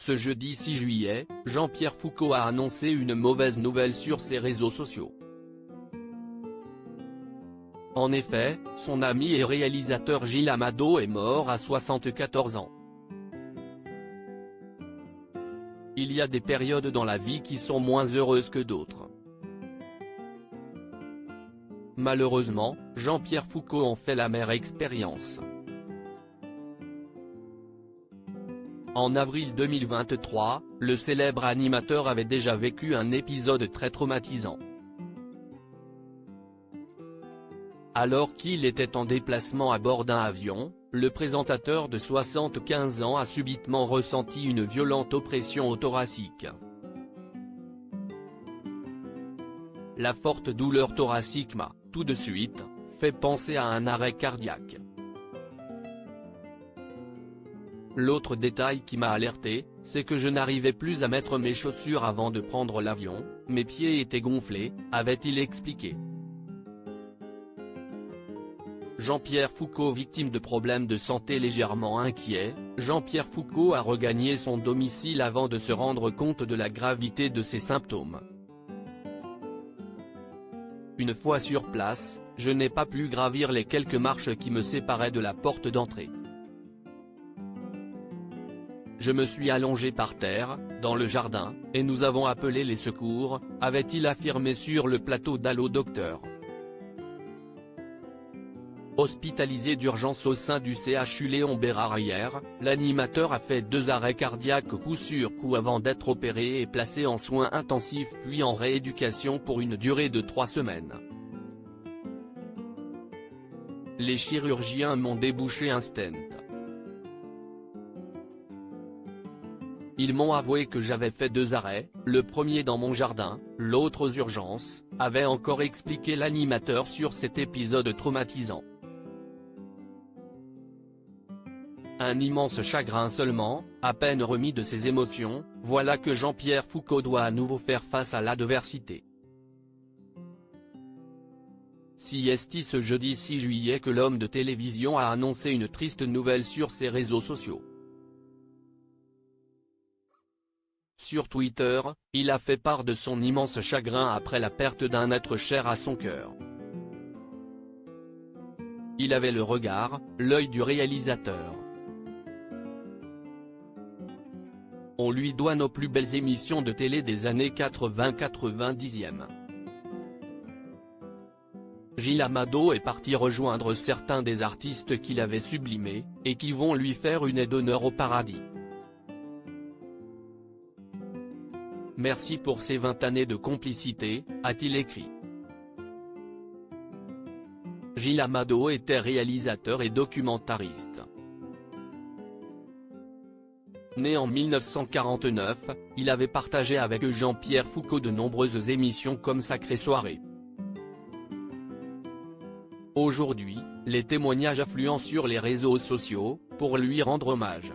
Ce jeudi 6 juillet, Jean-Pierre Foucault a annoncé une mauvaise nouvelle sur ses réseaux sociaux. En effet, son ami et réalisateur Gilles Amado est mort à 74 ans. Il y a des périodes dans la vie qui sont moins heureuses que d'autres. Malheureusement, Jean-Pierre Foucault en fait l'amère expérience. En avril 2023, le célèbre animateur avait déjà vécu un épisode très traumatisant. Alors qu'il était en déplacement à bord d'un avion, le présentateur de 75 ans a subitement ressenti une violente oppression au thoracique. La forte douleur thoracique m'a, tout de suite, fait penser à un arrêt cardiaque. L'autre détail qui m'a alerté, c'est que je n'arrivais plus à mettre mes chaussures avant de prendre l'avion, mes pieds étaient gonflés, avait-il expliqué. Jean-Pierre Foucault victime de problèmes de santé légèrement inquiets, Jean-Pierre Foucault a regagné son domicile avant de se rendre compte de la gravité de ses symptômes. Une fois sur place, je n'ai pas pu gravir les quelques marches qui me séparaient de la porte d'entrée. Je me suis allongé par terre, dans le jardin, et nous avons appelé les secours, avait-il affirmé sur le plateau d'Allo Docteur. Hospitalisé d'urgence au sein du CHU Léon Bérard hier, l'animateur a fait 2 arrêts cardiaques coup sur coup avant d'être opéré et placé en soins intensifs puis en rééducation pour une durée de 3 semaines. Les chirurgiens m'ont débouché un stent. Ils m'ont avoué que j'avais fait 2 arrêts, le premier dans mon jardin, l'autre aux urgences, avait encore expliqué l'animateur sur cet épisode traumatisant. Un immense chagrin seulement, à peine remis de ses émotions, voilà que Jean-Pierre Foucault doit à nouveau faire face à l'adversité. Si est ce jeudi 6 juillet que l'homme de télévision a annoncé une triste nouvelle sur ses réseaux sociaux. Sur Twitter, il a fait part de son immense chagrin après la perte d'un être cher à son cœur. Il avait le regard, l'œil du réalisateur. On lui doit nos plus belles émissions de télé des années 80-90e. Gilles Amado est parti rejoindre certains des artistes qu'il avait sublimés, et qui vont lui faire une aide d'honneur au paradis. Merci pour ces 20 années de complicité, a-t-il écrit. Gilles Amado était réalisateur et documentariste. Né en 1949, il avait partagé avec Jean-Pierre Foucault de nombreuses émissions comme Sacrée Soirée. Aujourd'hui, les témoignages affluent sur les réseaux sociaux, pour lui rendre hommage.